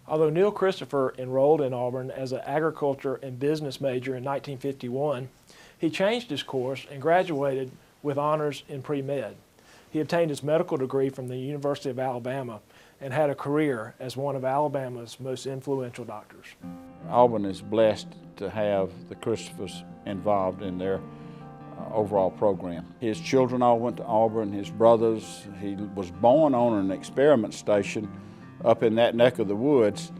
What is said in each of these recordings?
Although Neil Christopher enrolled in Auburn as an agriculture and business major in 1951, he changed his course and graduated with honors in pre-med. He obtained his medical degree from the University of Alabama and had a career as one of Alabama's most influential doctors. Auburn is blessed to have the Christophers involved in their overall program. His children all went to Auburn, his brothers. He was born on an experiment station up in that neck of the woods,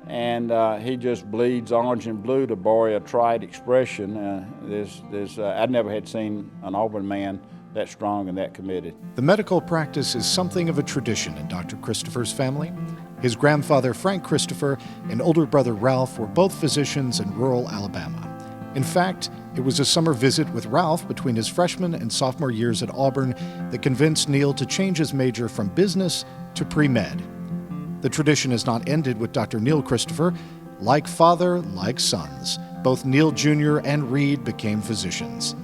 and he just bleeds orange and blue, to borrow a trite expression. I never had seen an Auburn man that strong and that committed. The medical practice is something of a tradition in Dr. Christopher's family. His grandfather, Frank Christopher, and older brother, Ralph, were both physicians in rural Alabama. In fact, it was a summer visit with Ralph between his freshman and sophomore years at Auburn that convinced Neil to change his major from business to pre-med. The tradition has not ended with Dr. Neil Christopher. Like father, like sons, both Neil Jr. and Reed became physicians.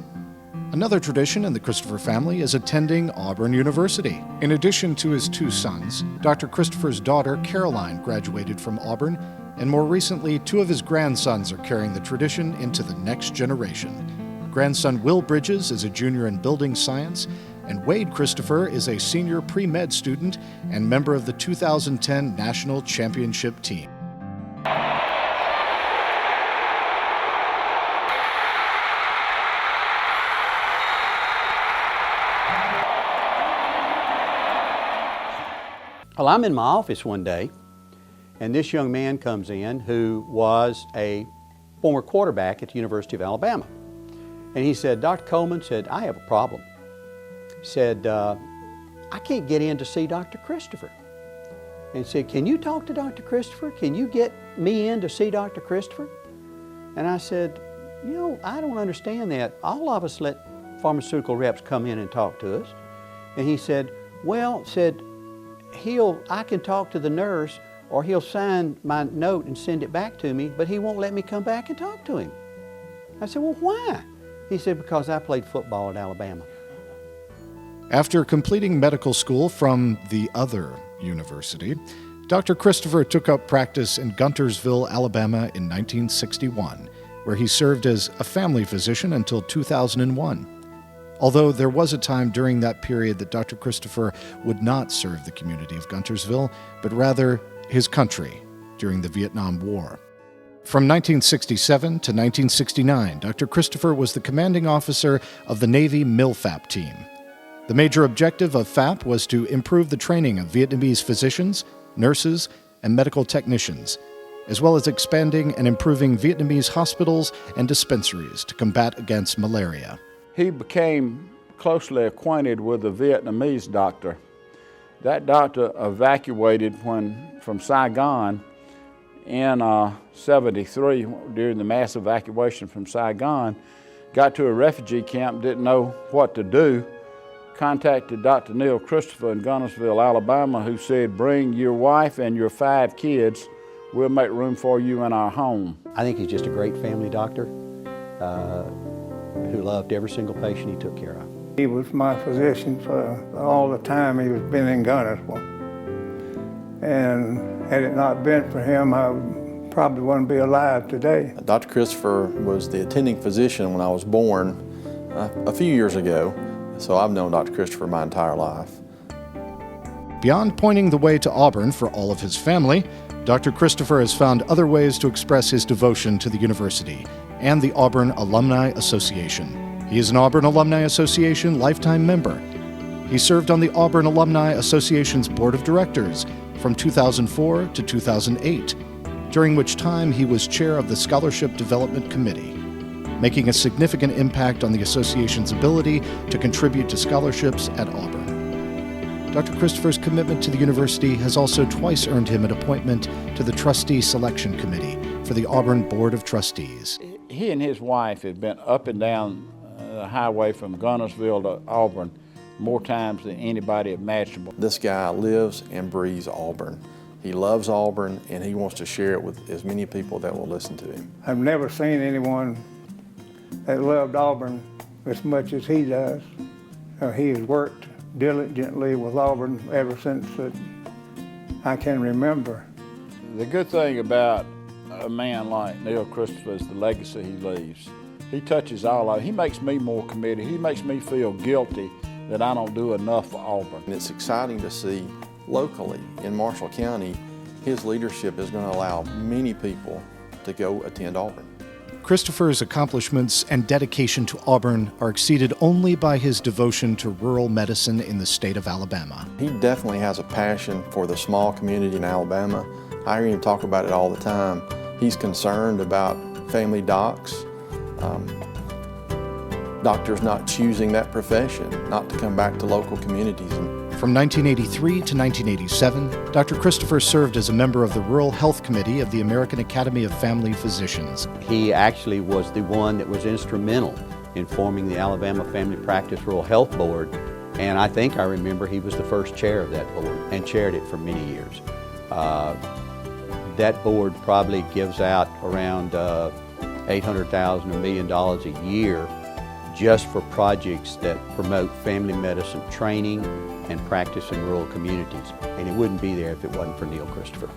Another tradition in the Christopher family is attending Auburn University. In addition to his two sons, Dr. Christopher's daughter, Caroline, graduated from Auburn, and more recently, two of his grandsons are carrying the tradition into the next generation. Grandson Will Bridges is a junior in building science, and Wade Christopher is a senior pre-med student and member of the 2010 National Championship team. Well, I'm in my office one day, and this young man comes in who was a former quarterback at the University of Alabama. And he said, Dr. Coleman said, I have a problem. He said, I can't get in to see Dr. Christopher. And he said, can you talk to Dr. Christopher? Can you get me in to see Dr. Christopher? And I said, you know, I don't understand that. All of us let pharmaceutical reps come in and talk to us. And he said, well, I can talk to the nurse, or he'll sign my note and send it back to me, but he won't let me come back and talk to him. I said, well, why? He said, because I played football at Alabama. After completing medical school from the other university, Dr. Christopher took up practice in Guntersville, Alabama in 1961, where he served as a family physician until 2001. Although there was a time during that period that Dr. Christopher would not serve the community of Guntersville, but rather his country during the Vietnam War. From 1967 to 1969, Dr. Christopher was the commanding officer of the Navy MILFAP team. The major objective of FAP was to improve the training of Vietnamese physicians, nurses, and medical technicians, as well as expanding and improving Vietnamese hospitals and dispensaries to combat against malaria. He became closely acquainted with a Vietnamese doctor. That doctor evacuated from Saigon in 73, during the mass evacuation from Saigon, got to a refugee camp, didn't know what to do, contacted Dr. Neil Christopher in Guntersville, Alabama, who said, bring your wife and your 5 kids, we'll make room for you in our home. I think he's just a great family doctor who loved every single patient he took care of. He was my physician for all the time he was been in Guntersville. And had it not been for him, I probably wouldn't be alive today. Dr. Christopher was the attending physician when I was born a few years ago, so I've known Dr. Christopher my entire life. Beyond pointing the way to Auburn for all of his family, Dr. Christopher has found other ways to express his devotion to the university and the Auburn Alumni Association. He is an Auburn Alumni Association lifetime member. He served on the Auburn Alumni Association's Board of Directors from 2004 to 2008, during which time he was chair of the Scholarship Development Committee, making a significant impact on the association's ability to contribute to scholarships at Auburn. Dr. Christopher's commitment to the university has also twice earned him an appointment to the Trustee Selection Committee for the Auburn Board of Trustees. He and his wife had been up and down the highway from Guntersville to Auburn more times than anybody imaginable. This guy lives and breathes Auburn. He loves Auburn, and he wants to share it with as many people that will listen to him. I've never seen anyone that loved Auburn as much as he does. He has worked diligently with Auburn ever since I can remember. The good thing about a man like Neil Christopher is the legacy he leaves. He touches all of it. He makes me more committed. He makes me feel guilty that I don't do enough for Auburn. And it's exciting to see locally in Marshall County, his leadership is going to allow many people to go attend Auburn. Christopher's accomplishments and dedication to Auburn are exceeded only by his devotion to rural medicine in the state of Alabama. He definitely has a passion for the small community in Alabama. I hear him talk about it all the time. He's concerned about family docs, doctors not choosing that profession, not to come back to local communities. From 1983 to 1987, Dr. Christopher served as a member of the Rural Health Committee of the American Academy of Family Physicians. He actually was the one that was instrumental in forming the Alabama Family Practice Rural Health Board, and I think I remember he was the first chair of that board and chaired it for many years. That board probably gives out around $800,000 to $1 million a year just for projects that promote family medicine training and practice in rural communities. And it wouldn't be there if it wasn't for Neil Christopher.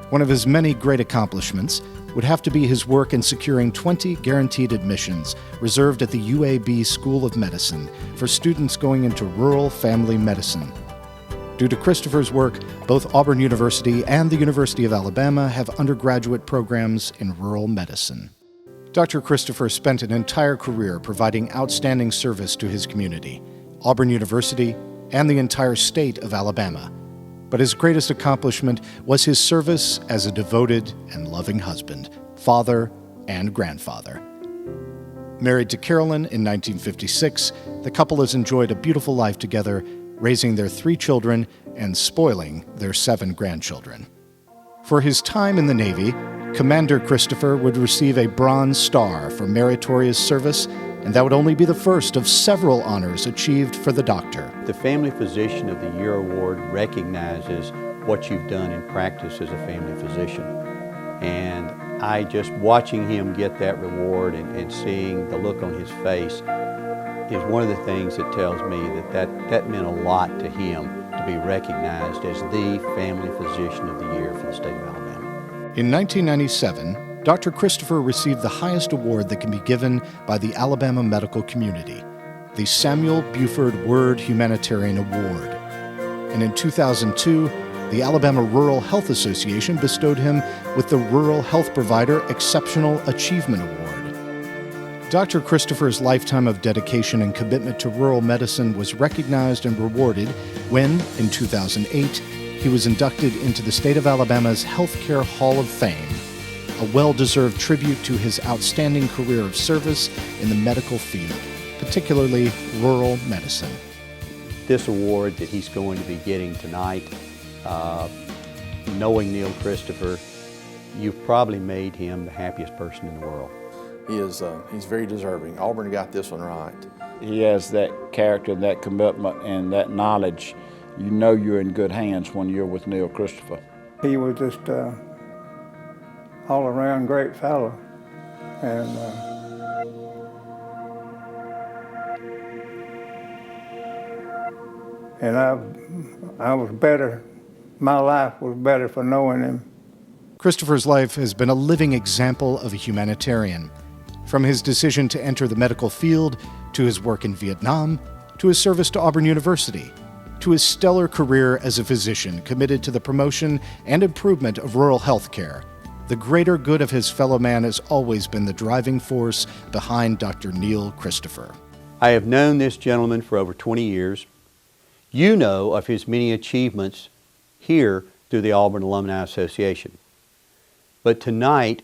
One of his many great accomplishments would have to be his work in securing 20 guaranteed admissions reserved at the UAB School of Medicine for students going into rural family medicine. Due to Christopher's work, both Auburn University and the University of Alabama have undergraduate programs in rural medicine. Dr. Christopher spent an entire career providing outstanding service to his community, Auburn University, and the entire state of Alabama. But his greatest accomplishment was his service as a devoted and loving husband, father, and grandfather. Married to Carolyn in 1956, the couple has enjoyed a beautiful life together, raising their 3 children and spoiling their 7 grandchildren. For his time in the Navy, Commander Christopher would receive a Bronze Star for meritorious service, and that would only be the first of several honors achieved for the doctor. The Family Physician of the Year Award recognizes what you've done in practice as a family physician. And I just watching him get that reward and seeing the look on his face is one of the things that tells me that meant a lot to him to be recognized as the Family Physician of the Year for the state of Alabama. In 1997, Dr. Christopher received the highest award that can be given by the Alabama medical community, the Samuel Buford Word Humanitarian Award. And in 2002, the Alabama Rural Health Association bestowed him with the Rural Health Provider Exceptional Achievement Award. Dr. Christopher's lifetime of dedication and commitment to rural medicine was recognized and rewarded when, in 2008, he was inducted into the state of Alabama's Healthcare Hall of Fame, a well-deserved tribute to his outstanding career of service in the medical field, particularly rural medicine. This award that he's going to be getting tonight, knowing Neil Christopher, you've probably made him the happiest person in the world. He's very deserving. Auburn got this one right. He has that character, that commitment, and that knowledge. You know you're in good hands when you're with Neil Christopher. He was just all-around great fellow, and I was better. My life was better for knowing him. Christopher's life has been a living example of a humanitarian. From his decision to enter the medical field, to his work in Vietnam, to his service to Auburn University, to his stellar career as a physician committed to the promotion and improvement of rural health care, the greater good of his fellow man has always been the driving force behind Dr. Neil Christopher. I have known this gentleman for over 20 years. You know of his many achievements here through the Auburn Alumni Association. But tonight,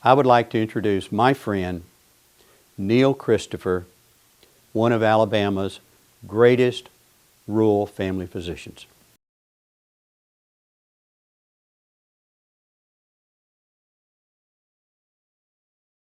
I would like to introduce my friend, Neil Christopher, one of Alabama's greatest rural family physicians.